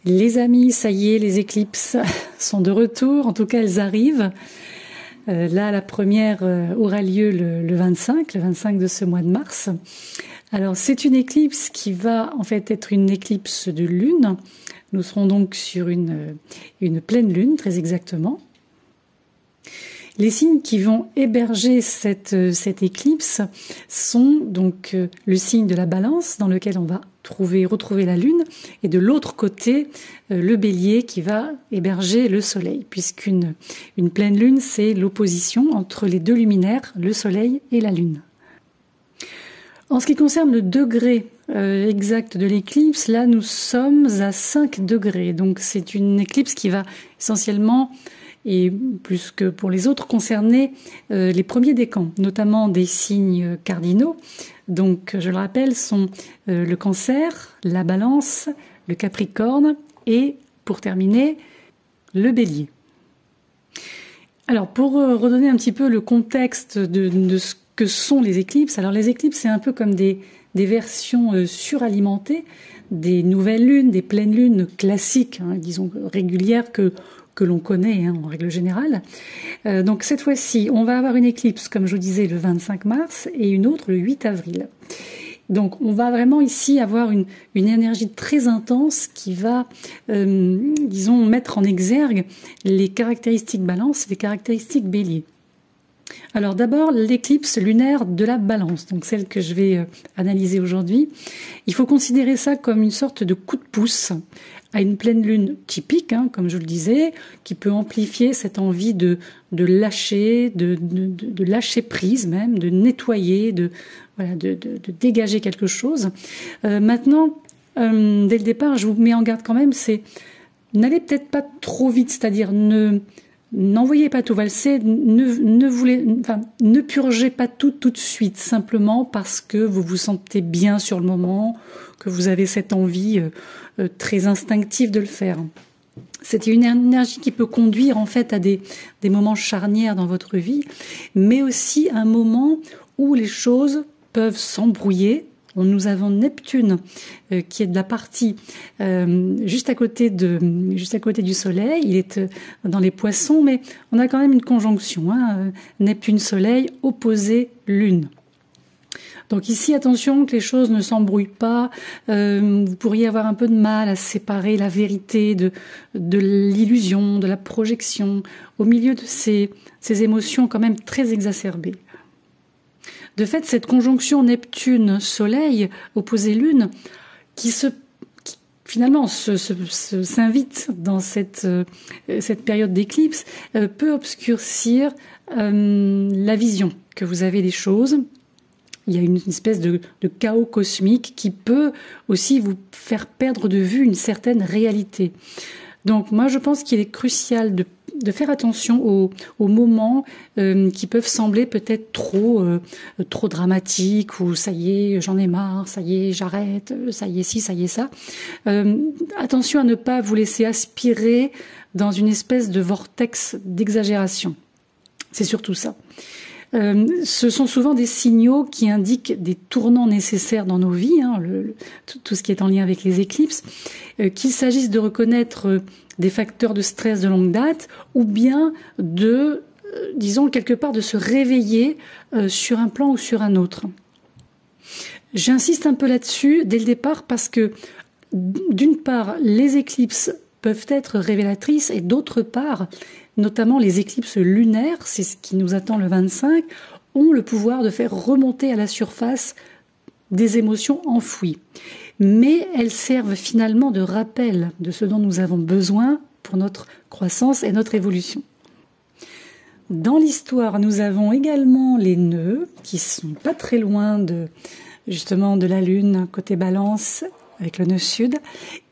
Les amis, ça y est, les éclipses sont de retour, en tout cas elles arrivent. Là, la première aura lieu le 25 de ce mois de mars. Alors, c'est une éclipse qui va en fait être une éclipse de lune. Nous serons donc sur une pleine lune, très exactement. Les signes qui vont héberger cette éclipse sont donc le signe de la Balance, dans lequel on va retrouver la Lune, et de l'autre côté, le Bélier qui va héberger le Soleil, puisqu'une pleine Lune, c'est l'opposition entre les deux luminaires, le Soleil et la Lune. En ce qui concerne le degré exact de l'éclipse, là nous sommes à 5 degrés, donc c'est une éclipse qui va essentiellement, et plus que pour les autres, concerner les premiers décans, notamment des signes cardinaux. Donc, je le rappelle, sont le Cancer, la Balance, le Capricorne et, pour terminer, le Bélier. Alors, pour redonner un petit peu le contexte de ce que sont les éclipses, alors les éclipses, c'est un peu comme des versions suralimentées, des nouvelles lunes, des pleines lunes classiques, disons régulières que l'on connaît en règle générale. Donc cette fois-ci, on va avoir une éclipse, comme je vous disais, le 25 mars et une autre le 8 avril. Donc on va vraiment ici avoir une énergie très intense qui va, disons, mettre en exergue les caractéristiques Balance et les caractéristiques Bélier. Alors d'abord, l'éclipse lunaire de la Balance, donc celle que je vais analyser aujourd'hui. Il faut considérer ça comme une sorte de coup de pouce à une pleine lune typique, comme je le disais, qui peut amplifier cette envie de lâcher, de lâcher prise même, de nettoyer, de dégager quelque chose. Maintenant, dès le départ, je vous mets en garde quand même, c'est n'allez peut-être pas trop vite, c'est-à-dire n'envoyez pas tout valser, ne purgez pas tout de suite, simplement parce que vous vous sentez bien sur le moment, que vous avez cette envie très instinctive de le faire. C'est une énergie qui peut conduire en fait à des moments charnières dans votre vie, mais aussi un moment où les choses peuvent s'embrouiller. Nous avons Neptune qui est de la partie juste à côté du Soleil. Il est dans les Poissons, mais on a quand même une conjonction. Neptune-Soleil opposé Lune. Donc ici, attention que les choses ne s'embrouillent pas. Vous pourriez avoir un peu de mal à séparer la vérité de l'illusion, de la projection, au milieu de ces émotions quand même très exacerbées. De fait, cette conjonction Neptune-Soleil opposé Lune, qui finalement s'invite dans cette période d'éclipse, peut obscurcir la vision que vous avez des choses. Il y a une espèce de chaos cosmique qui peut aussi vous faire perdre de vue une certaine réalité. Donc moi je pense qu'il est crucial de faire attention aux moments qui peuvent sembler peut-être trop dramatiques, ou ça y est, j'en ai marre, ça y est, j'arrête, ça y est ci, ça y est ça. Attention à ne pas vous laisser aspirer dans une espèce de vortex d'exagération. C'est surtout ça. Ce sont souvent des signaux qui indiquent des tournants nécessaires dans nos vies, tout ce qui est en lien avec les éclipses, qu'il s'agisse de reconnaître des facteurs de stress de longue date, ou bien disons quelque part, de se réveiller sur un plan ou sur un autre. J'insiste un peu là-dessus dès le départ parce que, d'une part, les éclipses peuvent être révélatrices, et d'autre part, notamment les éclipses lunaires, c'est ce qui nous attend le 25, ont le pouvoir de faire remonter à la surface des émotions enfouies. Mais elles servent finalement de rappel de ce dont nous avons besoin pour notre croissance et notre évolution. Dans l'histoire, nous avons également les nœuds, qui sont pas très loin justement de la Lune, côté Balance, avec le nœud sud,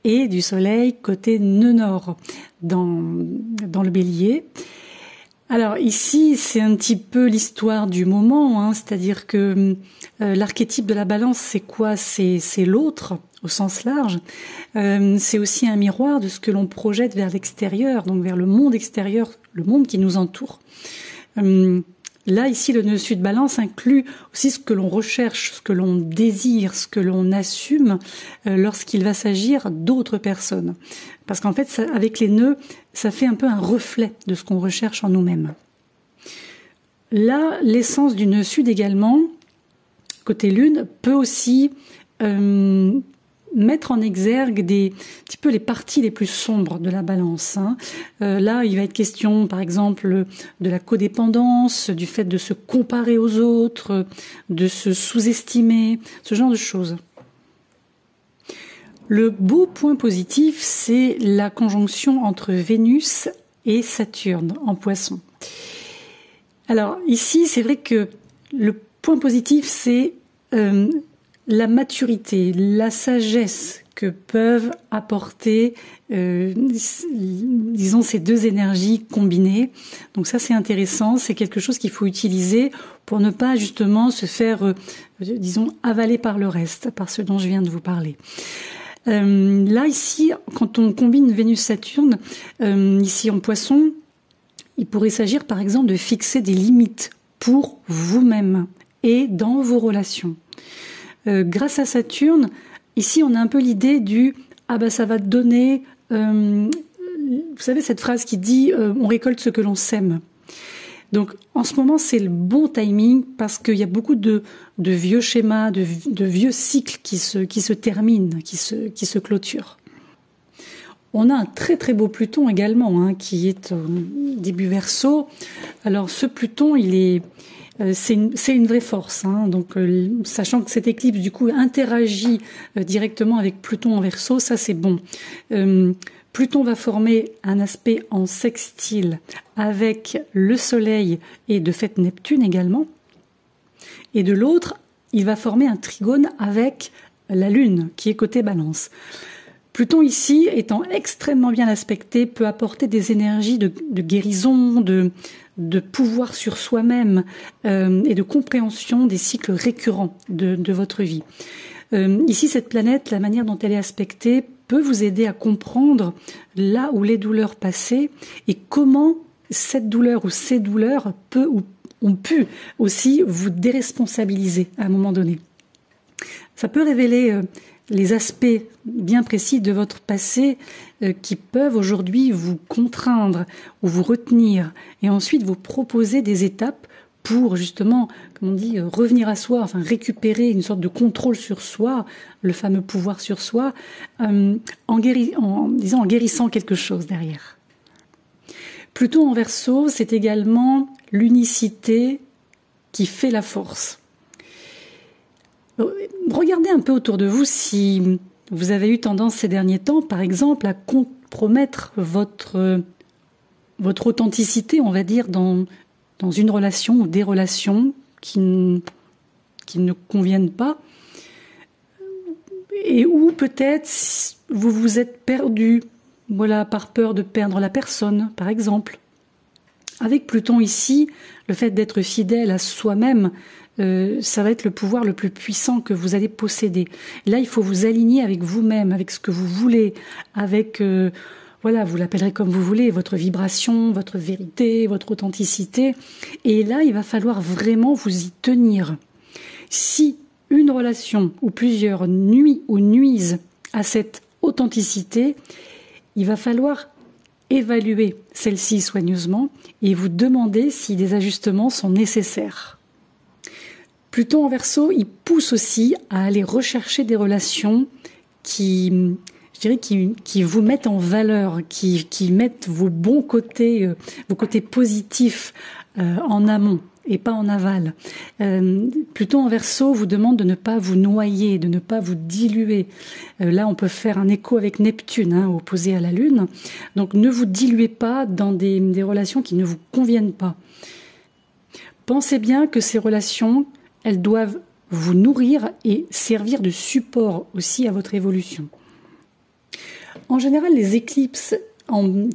et du Soleil côté nœud nord, dans le Bélier. Alors ici, c'est un petit peu l'histoire du moment, c'est-à-dire que l'archétype de la Balance, c'est quoi ? C'est l'autre, au sens large. C'est aussi un miroir de ce que l'on projette vers l'extérieur, donc vers le monde extérieur, le monde qui nous entoure. Là, ici, le nœud sud balance inclut aussi ce que l'on recherche, ce que l'on désire, ce que l'on assume lorsqu'il va s'agir d'autres personnes. Parce qu'en fait, ça, avec les nœuds, ça fait un peu un reflet de ce qu'on recherche en nous-mêmes. Là, l'essence du nœud sud également, côté lune, peut aussi mettre en exergue un petit peu les parties les plus sombres de la balance. Là, il va être question, par exemple, de la codépendance, du fait de se comparer aux autres, de se sous-estimer, ce genre de choses. Le beau point positif, c'est la conjonction entre Vénus et Saturne en Poisson. Alors ici, c'est vrai que le point positif, c'est la maturité, la sagesse que peuvent apporter, disons, ces deux énergies combinées. Donc ça, c'est intéressant, c'est quelque chose qu'il faut utiliser pour ne pas justement se faire, disons, avaler par le reste, par ce dont je viens de vous parler. Là, ici, quand on combine Vénus-Saturne, ici en Poisson, il pourrait s'agir par exemple de fixer des limites pour vous-même et dans vos relations. Grâce à Saturne, ici on a un peu l'idée du « ah bah ça va te donner », vous savez cette phrase qui dit on récolte ce que l'on sème. Donc en ce moment c'est le bon timing parce qu'il y a beaucoup de vieux schémas, de vieux cycles qui se terminent, qui se clôturent. On a un très très beau Pluton également, qui est au début Verseau. Alors ce Pluton, c'est une vraie force. Donc sachant que cette éclipse du coup interagit directement avec Pluton en Verseau, ça c'est bon. Pluton va former un aspect en sextile avec le Soleil et de fait Neptune également. Et de l'autre, il va former un trigone avec la Lune qui est côté Balance. Pluton ici, étant extrêmement bien aspecté, peut apporter des énergies de guérison, de pouvoir sur soi-même et de compréhension des cycles récurrents de votre vie. Ici, cette planète, la manière dont elle est aspectée, peut vous aider à comprendre là où les douleurs passaient et comment cette douleur ou ces douleurs ont pu aussi vous déresponsabiliser à un moment donné. Ça peut révéler les aspects bien précis de votre passé qui peuvent aujourd'hui vous contraindre ou vous retenir et ensuite vous proposer des étapes pour justement, comme on dit, revenir à soi, enfin récupérer une sorte de contrôle sur soi, le fameux pouvoir sur soi, en guérissant quelque chose derrière. Pluton en Verseau, c'est également l'unicité qui fait la force. Regardez un peu autour de vous si vous avez eu tendance ces derniers temps, par exemple, à compromettre votre authenticité, on va dire, dans une relation ou des relations qui ne conviennent pas, et où peut-être vous vous êtes perdu, voilà, par peur de perdre la personne, par exemple. Avec Pluton ici, le fait d'être fidèle à soi-même, ça va être le pouvoir le plus puissant que vous allez posséder. Là, il faut vous aligner avec vous-même, avec ce que vous voulez, avec, voilà, vous l'appellerez comme vous voulez, votre vibration, votre vérité, votre authenticité. Et là, il va falloir vraiment vous y tenir. Si une relation ou plusieurs nuit ou nuisent à cette authenticité, il va falloir évaluer celle-ci soigneusement et vous demander si des ajustements sont nécessaires. Pluton en Verseau, il pousse aussi à aller rechercher des relations qui vous mettent en valeur, qui mettent vos bons côtés, vos côtés positifs en amont et pas en aval. Pluton en Verseau vous demande de ne pas vous noyer, de ne pas vous diluer. Là, on peut faire un écho avec Neptune, opposé à la Lune. Donc, ne vous diluez pas dans des relations qui ne vous conviennent pas. Pensez bien que ces relations, elles doivent vous nourrir et servir de support aussi à votre évolution. En général, les éclipses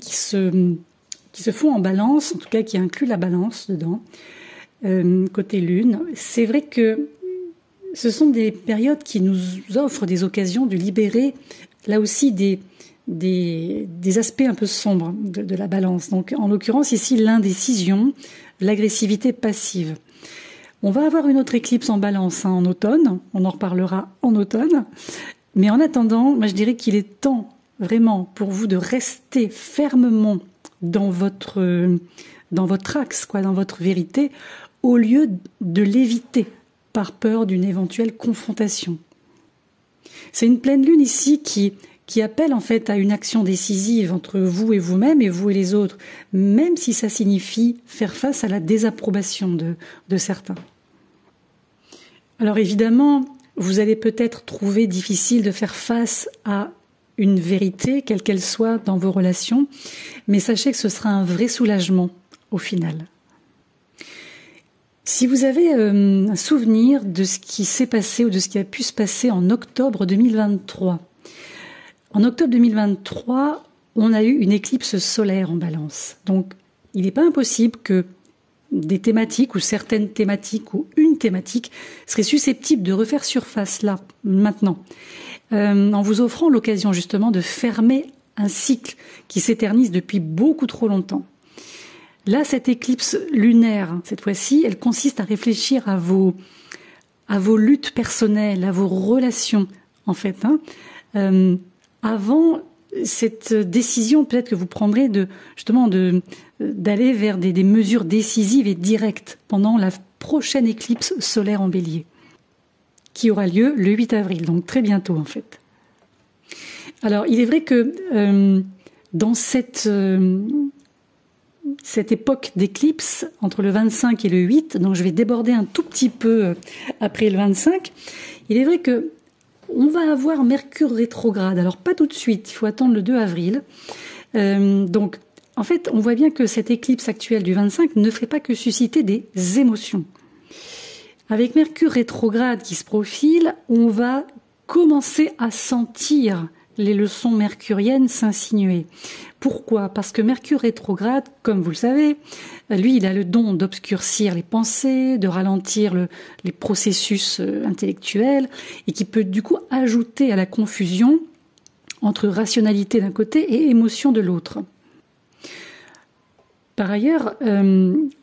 qui se font en Balance, en tout cas qui incluent la Balance dedans, côté Lune, c'est vrai que ce sont des périodes qui nous offrent des occasions de libérer là aussi des aspects un peu sombres de la Balance. Donc, en l'occurrence ici, l'indécision, l'agressivité passive. On va avoir une autre éclipse en balance en automne, on en reparlera en automne, mais en attendant, moi je dirais qu'il est temps vraiment pour vous de rester fermement dans votre axe, dans votre vérité, au lieu de l'éviter par peur d'une éventuelle confrontation. C'est une pleine lune ici qui appelle en fait à une action décisive entre vous et vous-même et vous et les autres, même si ça signifie faire face à la désapprobation de certains. Alors évidemment, vous allez peut-être trouver difficile de faire face à une vérité, quelle qu'elle soit, dans vos relations, mais sachez que ce sera un vrai soulagement au final. Si vous avez un souvenir de ce qui s'est passé ou de ce qui a pu se passer en octobre 2023, en octobre 2023, on a eu une éclipse solaire en balance. Donc, il n'est pas impossible que des thématiques ou certaines thématiques ou une thématique serait susceptible de refaire surface là, maintenant, en vous offrant l'occasion justement de fermer un cycle qui s'éternise depuis beaucoup trop longtemps. Là, cette éclipse lunaire, cette fois-ci, elle consiste à réfléchir à vos luttes personnelles, à vos relations, en fait. Avant cette décision, peut-être que vous prendrez d'aller vers des mesures décisives et directes pendant la prochaine éclipse solaire en Bélier, qui aura lieu le 8 avril, donc très bientôt en fait. Alors, il est vrai que dans cette époque d'éclipse, entre le 25 et le 8, donc je vais déborder un tout petit peu après le 25, il est vrai que on va avoir Mercure rétrograde. Alors pas tout de suite, il faut attendre le 2 avril. Donc en fait, on voit bien que cette éclipse actuelle du 25 ne ferait pas que susciter des émotions. Avec Mercure rétrograde qui se profile, on va commencer à sentir les leçons mercuriennes s'insinuer. Pourquoi ? Parce que Mercure rétrograde, comme vous le savez, lui, il a le don d'obscurcir les pensées, de ralentir les processus intellectuels, et qui peut du coup ajouter à la confusion entre rationalité d'un côté et émotion de l'autre. Par ailleurs,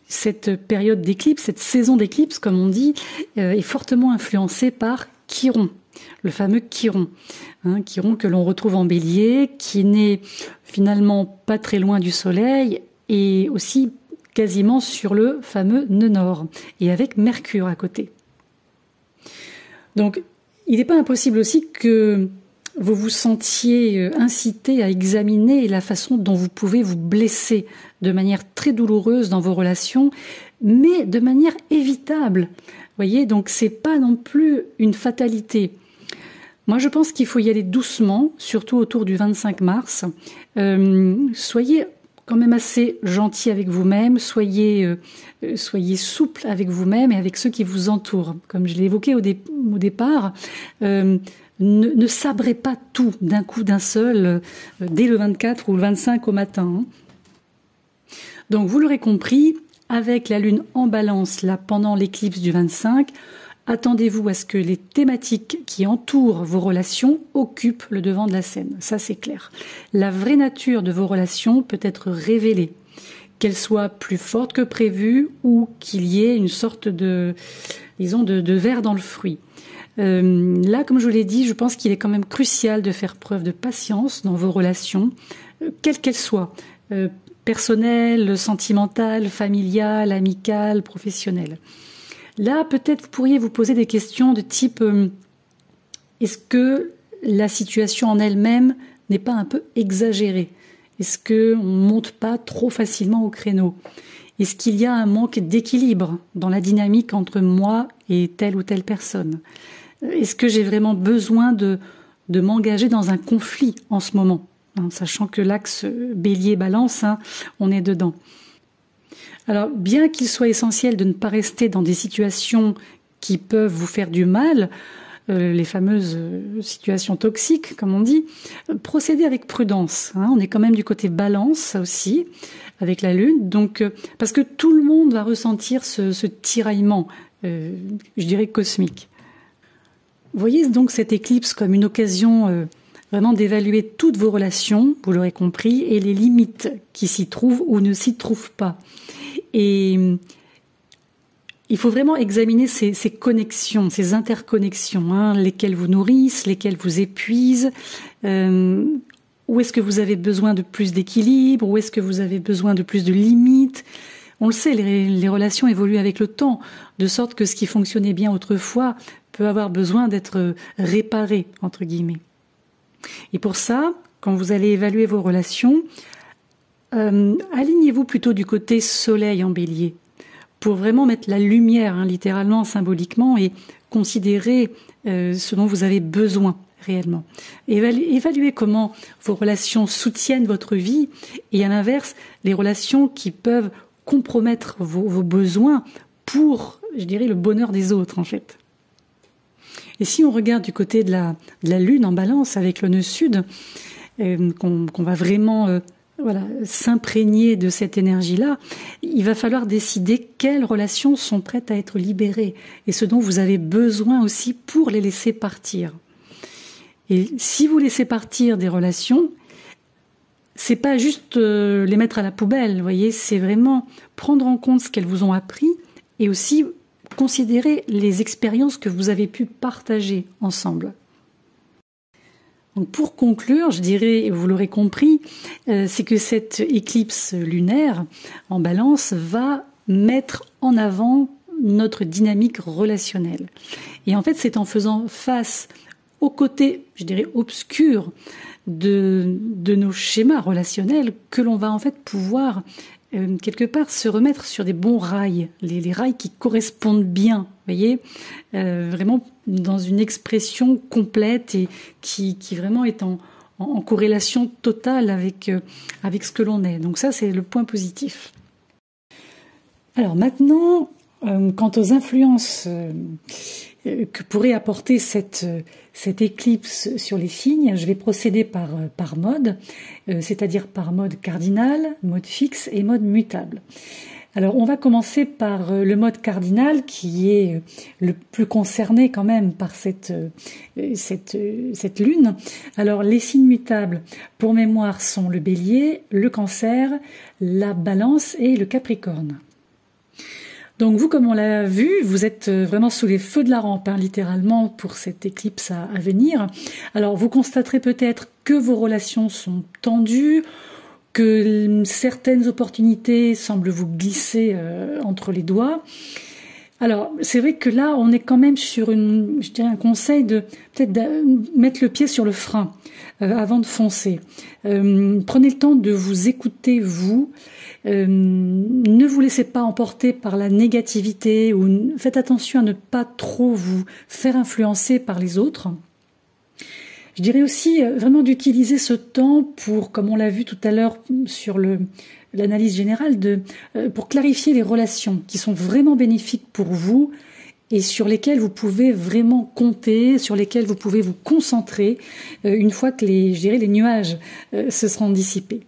cette période d'éclipse, cette saison d'éclipse, comme on dit, est fortement influencée par Chiron, le fameux Chiron. Chiron que l'on retrouve en Bélier, qui n'est finalement pas très loin du Soleil et aussi quasiment sur le fameux nœud nord, et avec Mercure à côté. Donc, il n'est pas impossible aussi que vous vous sentiez incité à examiner la façon dont vous pouvez vous blesser de manière très douloureuse dans vos relations, mais de manière évitable. Vous voyez, donc c'est pas non plus une fatalité. Moi, je pense qu'il faut y aller doucement, surtout autour du 25 mars. Soyez quand même assez gentil avec vous-même, soyez souple avec vous-même et avec ceux qui vous entourent. Comme je l'ai évoqué au départ, ne sabrez pas tout d'un coup, d'un seul, dès le 24 ou le 25 au matin. Donc, vous l'aurez compris, avec la Lune en balance, là, pendant l'éclipse du 25, attendez-vous à ce que les thématiques qui entourent vos relations occupent le devant de la scène. Ça, c'est clair. La vraie nature de vos relations peut être révélée, qu'elle soit plus forte que prévu ou qu'il y ait une sorte de ver dans le fruit. Là, comme je vous l'ai dit, je pense qu'il est quand même crucial de faire preuve de patience dans vos relations, quelles qu'elles soient, personnelles, sentimentales, familiales, amicales, professionnelles. Là, peut-être vous pourriez vous poser des questions de type est-ce que la situation en elle-même n'est pas un peu exagérée ? Est-ce qu'on ne monte pas trop facilement au créneau ? Est-ce qu'il y a un manque d'équilibre dans la dynamique entre moi et telle ou telle personne ? Est-ce que j'ai vraiment besoin de m'engager dans un conflit en ce moment ? Sachant que l'axe Bélier-Balance, on est dedans. Alors, bien qu'il soit essentiel de ne pas rester dans des situations qui peuvent vous faire du mal, les fameuses situations toxiques, comme on dit, procédez avec prudence. On est quand même du côté balance, ça aussi, avec la Lune. Donc, parce que tout le monde va ressentir ce tiraillement, je dirais cosmique. Voyez donc cette éclipse comme une occasion vraiment d'évaluer toutes vos relations, vous l'aurez compris, et les limites qui s'y trouvent ou ne s'y trouvent pas. Et il faut vraiment examiner ces connexions, ces interconnexions, hein, lesquelles vous nourrissent, lesquelles vous épuisent. Où est-ce que vous avez besoin de plus d'équilibre? Où est-ce que vous avez besoin de plus de limites? On le sait, les relations évoluent avec le temps, de sorte que ce qui fonctionnait bien autrefois peut avoir besoin d'être réparé, entre guillemets. Et pour ça, quand vous allez évaluer vos relations, alignez-vous plutôt du côté soleil en bélier, pour vraiment mettre la lumière, hein, littéralement, symboliquement, et considérer ce dont vous avez besoin réellement. Évaluez comment vos relations soutiennent votre vie, et à l'inverse, les relations qui peuvent compromettre vos besoins pour, je dirais, le bonheur des autres, en fait. Et si on regarde du côté de la Lune en Balance avec le nœud sud, qu'on va vraiment s'imprégner de cette énergie-là, il va falloir décider quelles relations sont prêtes à être libérées et ce dont vous avez besoin aussi pour les laisser partir. Et si vous laissez partir des relations, c'est pas juste les mettre à la poubelle, vous voyez, c'est vraiment prendre en compte ce qu'elles vous ont appris et aussi considérer les expériences que vous avez pu partager ensemble. Donc pour conclure, je dirais, et vous l'aurez compris, c'est que cette éclipse lunaire en Balance va mettre en avant notre dynamique relationnelle. Et en fait, c'est en faisant face au côté, je dirais, obscur de nos schémas relationnels que l'on va en fait pouvoir quelque part se remettre sur des bons rails, les rails qui correspondent bien, voyez, vraiment dans une expression complète et qui vraiment est en corrélation totale avec ce que l'on est. Donc ça, c'est le point positif. Alors maintenant, quant aux influences que pourrait apporter cette éclipse sur les signes, je vais procéder par mode, c'est-à-dire par mode cardinal, mode fixe et mode mutable. Alors on va commencer par le mode cardinal qui est le plus concerné quand même par cette lune. Alors les signes mutables pour mémoire sont le bélier, le cancer, la balance et le capricorne. Donc vous, comme on l'a vu, vous êtes vraiment sous les feux de la rampe, hein, littéralement, pour cette éclipse à venir. Alors vous constaterez peut-être que vos relations sont tendues, que certaines opportunités semblent vous glisser entre les doigts. Alors c'est vrai que là, on est quand même sur un conseil de peut-être mettre le pied sur le frein avant de foncer. Prenez le temps de vous écouter, vous. Ne vous laissez pas emporter par la négativité ou faites attention à ne pas trop vous faire influencer par les autres. Je dirais aussi vraiment d'utiliser ce temps pour, comme on l'a vu tout à l'heure sur l'analyse générale, pour clarifier les relations qui sont vraiment bénéfiques pour vous et sur lesquelles vous pouvez vraiment compter, sur lesquelles vous pouvez vous concentrer une fois que les nuages se seront dissipés.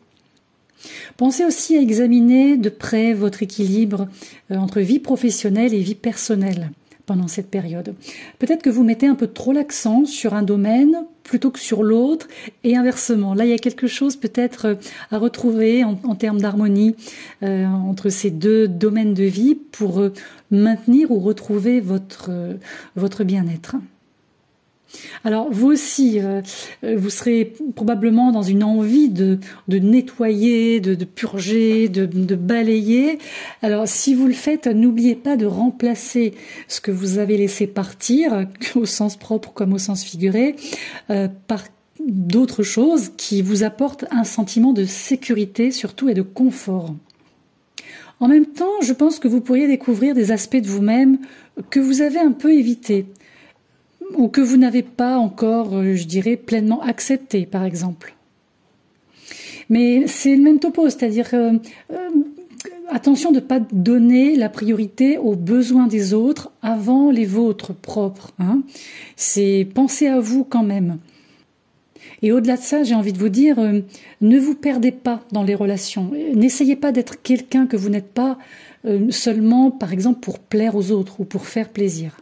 Pensez aussi à examiner de près votre équilibre entre vie professionnelle et vie personnelle pendant cette période. Peut-être que vous mettez un peu trop l'accent sur un domaine plutôt que sur l'autre et inversement. Là, il y a quelque chose peut-être à retrouver en termes d'harmonie entre ces deux domaines de vie pour maintenir ou retrouver votre bien-être. Alors vous aussi, vous serez probablement dans une envie de nettoyer, de purger, de balayer. Alors si vous le faites, n'oubliez pas de remplacer ce que vous avez laissé partir, au sens propre comme au sens figuré, par d'autres choses qui vous apportent un sentiment de sécurité surtout et de confort. En même temps, je pense que vous pourriez découvrir des aspects de vous-même que vous avez un peu évités, ou que vous n'avez pas encore, je dirais, pleinement accepté, par exemple. Mais c'est le même topo, c'est-à-dire attention de ne pas donner la priorité aux besoins des autres avant les vôtres propres. Hein. C'est penser à vous quand même. Et au-delà de ça, j'ai envie de vous dire, ne vous perdez pas dans les relations. N'essayez pas d'être quelqu'un que vous n'êtes pas seulement, par exemple, pour plaire aux autres ou pour faire plaisir.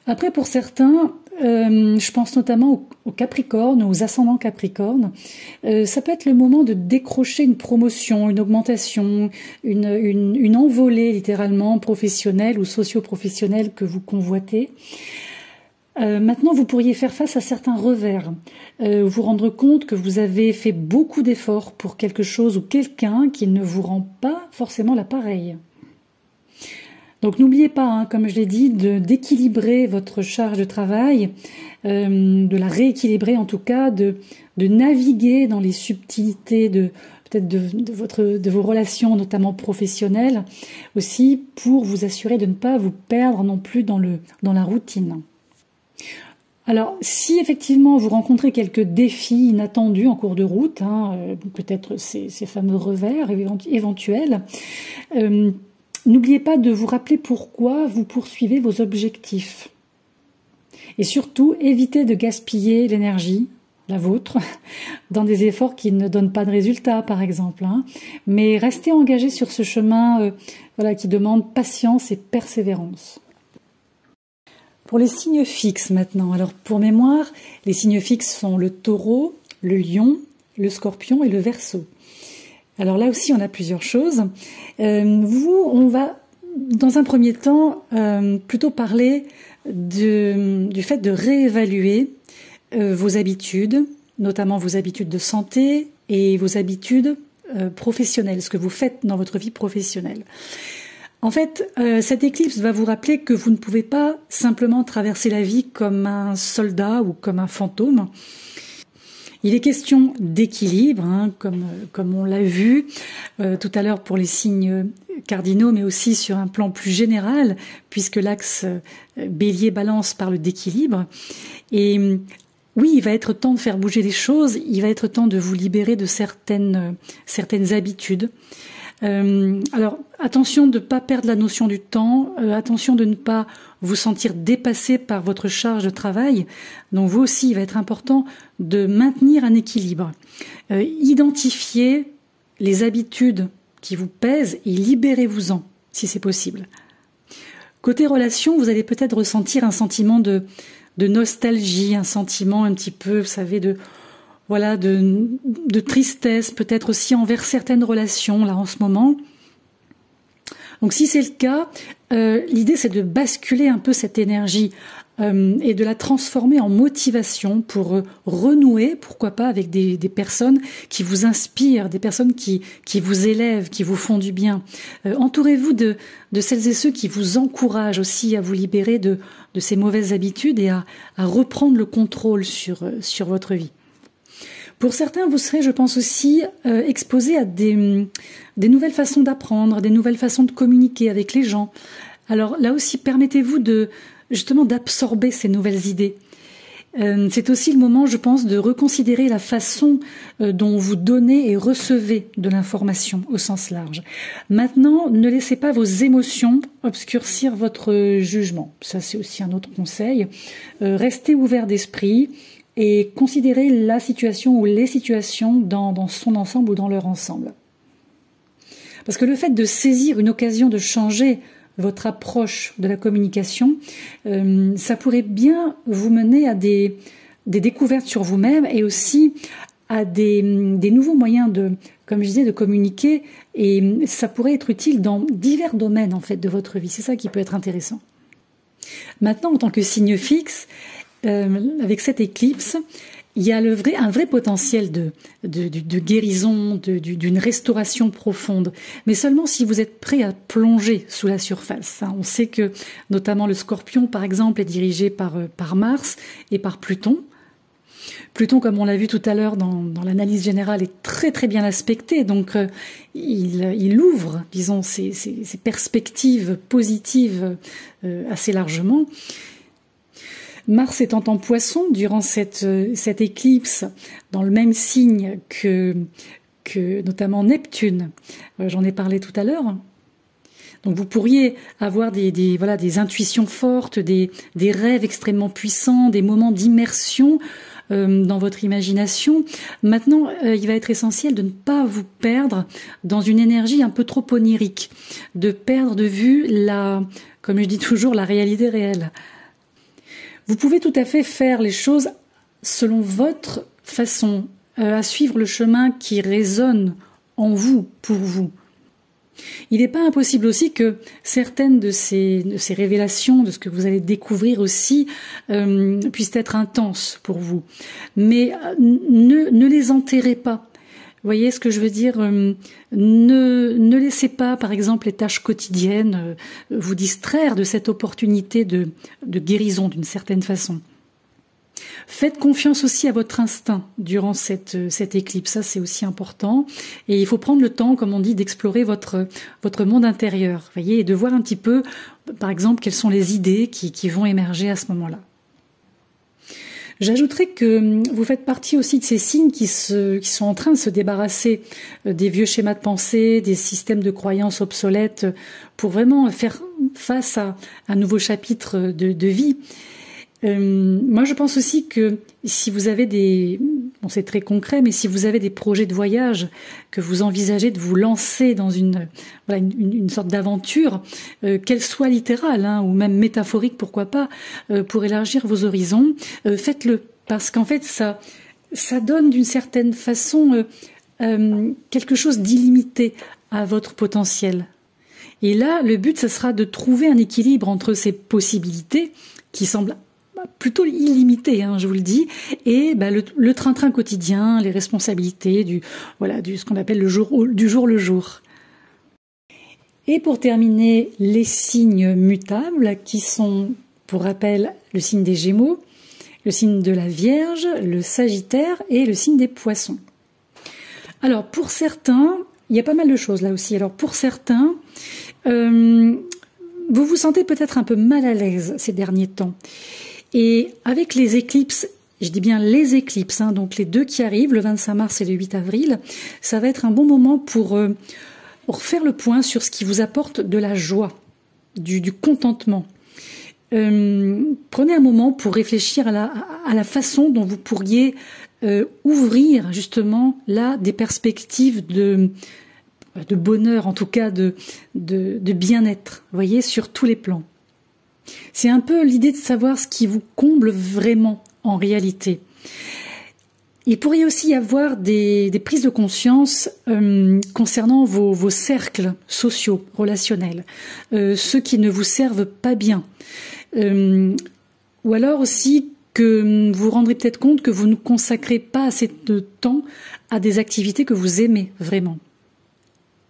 Après, pour certains, je pense notamment aux Capricornes, aux ascendants Capricornes. Ça peut être le moment de décrocher une promotion, une augmentation, une envolée littéralement professionnelle ou socio-professionnelle que vous convoitez. Maintenant, vous pourriez faire face à certains revers, vous rendre compte que vous avez fait beaucoup d'efforts pour quelque chose ou quelqu'un qui ne vous rend pas forcément l'appareil. Donc n'oubliez pas, hein, comme je l'ai dit, d'équilibrer votre charge de travail, de la rééquilibrer en tout cas, de naviguer dans les subtilités peut-être de vos relations, notamment professionnelles, aussi pour vous assurer de ne pas vous perdre non plus dans la routine. Alors, si effectivement vous rencontrez quelques défis inattendus en cours de route, hein, peut-être ces fameux revers éventuels, n'oubliez pas de vous rappeler pourquoi vous poursuivez vos objectifs. Et surtout, évitez de gaspiller l'énergie, la vôtre, dans des efforts qui ne donnent pas de résultats, par exemple. Hein. Mais restez engagé sur ce chemin qui demande patience et persévérance. Pour les signes fixes maintenant. Alors pour mémoire, les signes fixes sont le taureau, le lion, le scorpion et le verseau. Alors là aussi, on a plusieurs choses. On va, dans un premier temps, plutôt parler du fait de réévaluer vos habitudes, notamment vos habitudes de santé et vos habitudes professionnelles, ce que vous faites dans votre vie professionnelle. En fait, cette éclipse va vous rappeler que vous ne pouvez pas simplement traverser la vie comme un soldat ou comme un fantôme. Il est question d'équilibre, hein, comme on l'a vu tout à l'heure pour les signes cardinaux, mais aussi sur un plan plus général, puisque l'axe Bélier-Balance parle d'équilibre. Et oui, il va être temps de faire bouger les choses, il va être temps de vous libérer de certaines habitudes. Alors, attention de ne pas perdre la notion du temps, attention de ne pas vous sentir dépassé par votre charge de travail. Donc vous aussi, il va être important de maintenir un équilibre. Identifiez les habitudes qui vous pèsent et libérez-vous-en, si c'est possible. Côté relation, vous allez peut-être ressentir un sentiment de nostalgie, un sentiment un petit peu, vous savez, de tristesse, peut-être aussi envers certaines relations, là, en ce moment. Donc, si c'est le cas, l'idée, c'est de basculer un peu cette énergie et de la transformer en motivation pour renouer, pourquoi pas, avec des personnes qui vous inspirent, des personnes qui vous élèvent, qui vous font du bien. Entourez-vous de celles et ceux qui vous encouragent aussi à vous libérer de ces mauvaises habitudes et à reprendre le contrôle sur votre vie. Pour certains, vous serez, je pense aussi, exposé à des nouvelles façons d'apprendre, des nouvelles façons de communiquer avec les gens. Alors là aussi, permettez-vous justement d'absorber ces nouvelles idées. C'est aussi le moment, je pense, de reconsidérer la façon dont vous donnez et recevez de l'information au sens large. Maintenant, ne laissez pas vos émotions obscurcir votre jugement. Ça, c'est aussi un autre conseil. Restez ouvert d'esprit et considérez la situation ou les situations dans son ensemble ou dans leur ensemble. Parce que le fait de saisir une occasion de changer votre approche de la communication, ça pourrait bien vous mener à des découvertes sur vous-même et aussi à des nouveaux moyens comme je disais, de communiquer, et ça pourrait être utile dans divers domaines en fait de votre vie. C'est ça qui peut être intéressant. Maintenant, en tant que signe fixe, avec cette éclipse, il y a un vrai potentiel de guérison, d'une restauration profonde, mais seulement si vous êtes prêt à plonger sous la surface. On sait que notamment le Scorpion, par exemple, est dirigé par Mars et par Pluton. Pluton, comme on l'a vu tout à l'heure dans l'analyse générale, est très très bien aspecté, donc il ouvre, disons, ces perspectives positives assez largement. Mars étant en Poisson durant cette éclipse, dans le même signe que notamment Neptune, j'en ai parlé tout à l'heure. Donc vous pourriez avoir des intuitions fortes, des rêves extrêmement puissants, des moments d'immersion dans votre imagination. Maintenant, il va être essentiel de ne pas vous perdre dans une énergie un peu trop onirique, de perdre de vue comme je dis toujours, la réalité réelle. Vous pouvez tout à fait faire les choses selon votre façon, à suivre le chemin qui résonne en vous, pour vous. Il n'est pas impossible aussi que certaines de ces révélations, de ce que vous allez découvrir aussi, puissent être intenses pour vous. Mais ne les enterrez pas. Vous voyez ce que je veux dire? Ne laissez pas, par exemple, les tâches quotidiennes vous distraire de cette opportunité de guérison d'une certaine façon. Faites confiance aussi à votre instinct durant cette éclipse, ça c'est aussi important. Et il faut prendre le temps, comme on dit, d'explorer votre monde intérieur, voyez, et de voir un petit peu, par exemple, quelles sont les idées qui vont émerger à ce moment-là. J'ajouterais que vous faites partie aussi de ces signes qui sont en train de se débarrasser des vieux schémas de pensée, des systèmes de croyances obsolètes, pour vraiment faire face à un nouveau chapitre de vie. Moi, je pense aussi que si vous avez bon, c'est très concret, mais si vous avez des projets de voyage, que vous envisagez de vous lancer dans une sorte d'aventure, qu'elle soit littérale, ou même métaphorique, pourquoi pas, pour élargir vos horizons, faites-le. Parce qu'en fait, ça donne d'une certaine façon quelque chose d'illimité à votre potentiel. Et là, le but, ce sera de trouver un équilibre entre ces possibilités qui semblent plutôt illimité, je vous le dis, et le train-train quotidien, les responsabilités ce qu'on appelle du jour le jour. Et pour terminer, les signes mutables qui sont, pour rappel, le signe des Gémeaux, le signe de la Vierge, le Sagittaire et le signe des Poissons. Alors pour certains, il y a pas mal de choses là aussi. Alors pour certains, vous vous sentez peut-être un peu mal à l'aise ces derniers temps. Et avec les éclipses, je dis bien les éclipses, donc les deux qui arrivent, le 25 mars et le 8 avril, ça va être un bon moment pour faire le point sur ce qui vous apporte de la joie, du contentement. Prenez un moment pour réfléchir à la façon dont vous pourriez ouvrir justement là des perspectives de bonheur, en tout cas de bien-être, vous voyez, sur tous les plans. C'est un peu l'idée de savoir ce qui vous comble vraiment en réalité. Il pourrait aussi y avoir des prises de conscience concernant vos cercles sociaux, relationnels, ceux qui ne vous servent pas bien. Ou alors aussi que vous vous rendrez peut-être compte que vous ne consacrez pas assez de temps à des activités que vous aimez vraiment.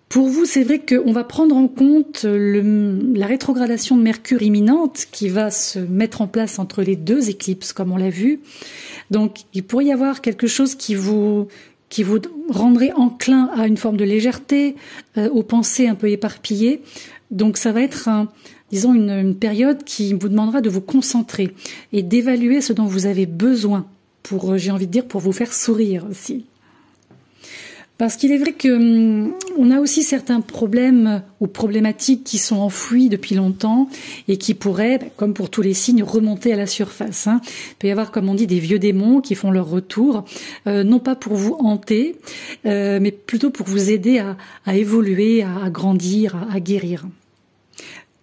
Pour vous, c'est vrai qu'on va prendre en compte la rétrogradation de Mercure imminente qui va se mettre en place entre les deux éclipses, comme on l'a vu. Donc, il pourrait y avoir quelque chose qui vous rendrait enclin à une forme de légèreté, aux pensées un peu éparpillées. Donc, ça va être une période qui vous demandera de vous concentrer et d'évaluer ce dont vous avez besoin pour vous faire sourire aussi. Parce qu'il est vrai que on a aussi certains problèmes ou problématiques qui sont enfouis depuis longtemps et qui pourraient, comme pour tous les signes, remonter à la surface. Il peut y avoir, comme on dit, des vieux démons qui font leur retour, non pas pour vous hanter, mais plutôt pour vous aider à évoluer, à grandir, à guérir.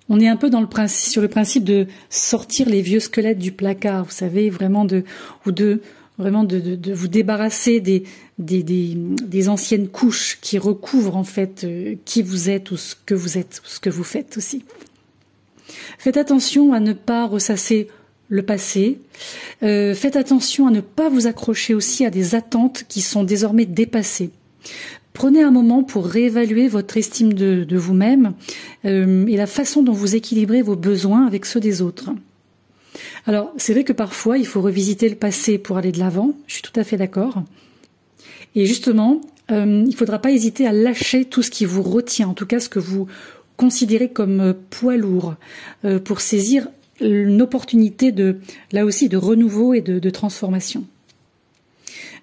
On est un peu sur le principe de sortir les vieux squelettes du placard, vous savez, vraiment de vous débarrasser des anciennes couches qui recouvrent en fait qui vous êtes ou ce que vous êtes, ou ce que vous faites aussi. Faites attention à ne pas ressasser le passé. Faites attention à ne pas vous accrocher aussi à des attentes qui sont désormais dépassées. Prenez un moment pour réévaluer votre estime de vous-même et la façon dont vous équilibrez vos besoins avec ceux des autres. Alors, c'est vrai que parfois, il faut revisiter le passé pour aller de l'avant, je suis tout à fait d'accord. Et justement, il ne faudra pas hésiter à lâcher tout ce qui vous retient, en tout cas ce que vous considérez comme poids lourd, pour saisir une opportunité là aussi, de renouveau et de transformation.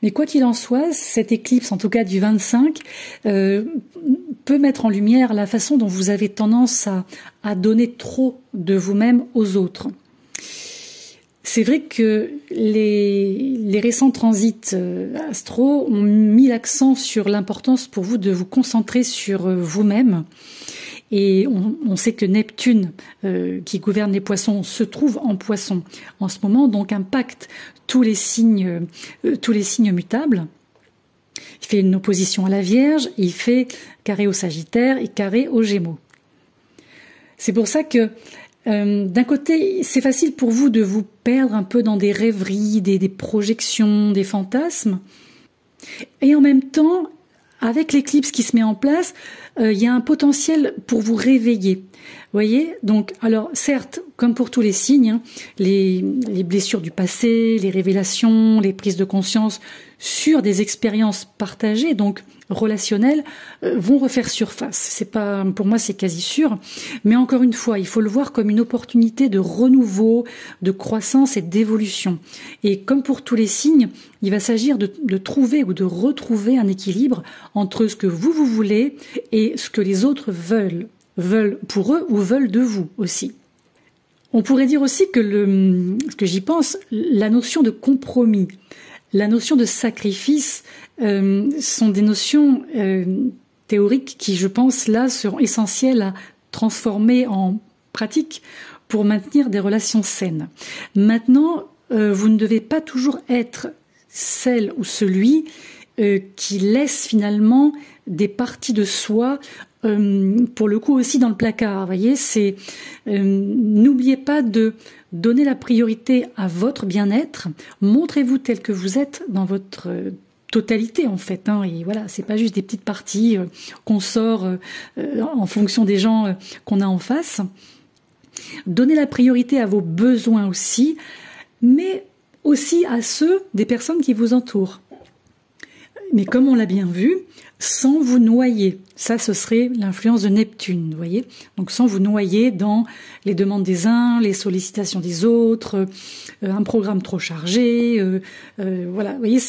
Mais quoi qu'il en soit, cette éclipse, en tout cas du 25, peut mettre en lumière la façon dont vous avez tendance à donner trop de vous-même aux autres. C'est vrai que les récents transits astro ont mis l'accent sur l'importance pour vous de vous concentrer sur vous-même Et on sait que Neptune, qui gouverne les poissons, se trouve en poisson en ce moment, donc impacte tous les signes mutables. Il fait une opposition à la Vierge, il fait carré au Sagittaire et carré au Gémeaux. C'est pour ça que d'un côté, c'est facile pour vous de vous perdre un peu dans des rêveries, des projections, des fantasmes. Et en même temps, avec l'éclipse qui se met en place, il y a un potentiel pour vous réveiller. Vous voyez? Donc, alors certes, comme pour tous les signes, les blessures du passé, les révélations, les prises de conscience sur des expériences partagées, donc relationnelles, vont refaire surface. C'est pas, pour moi, c'est quasi sûr. Mais encore une fois, il faut le voir comme une opportunité de renouveau, de croissance et d'évolution. Et comme pour tous les signes, il va s'agir de trouver ou de retrouver un équilibre entre ce que vous voulez et ce que les autres veulent pour eux ou veulent de vous aussi. On pourrait dire aussi que ce que j'y pense, la notion de compromis, la notion de sacrifice sont des notions théoriques qui, je pense, là, seront essentielles à transformer en pratique pour maintenir des relations saines. Maintenant, vous ne devez pas toujours être celle ou celui qui laisse finalement des parties de soi pour le coup aussi dans le placard. Vous voyez, c'est n'oubliez pas de donner la priorité à votre bien-être. Montrez-vous tel que vous êtes dans votre totalité en fait. Et voilà, c'est pas juste des petites parties qu'on sort en fonction des gens qu'on a en face. Donnez la priorité à vos besoins aussi, mais aussi à ceux des personnes qui vous entourent. Mais comme on l'a bien vu, sans vous noyer. Ça, ce serait l'influence de Neptune, vous voyez. Donc sans vous noyer dans les demandes des uns, les sollicitations des autres, un programme trop chargé. Voilà, vous voyez,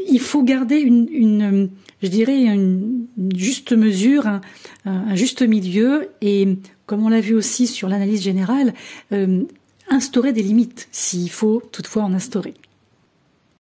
il faut garder une juste mesure, un juste milieu. Et comme on l'a vu aussi sur l'analyse générale, instaurer des limites, s'il faut toutefois en instaurer.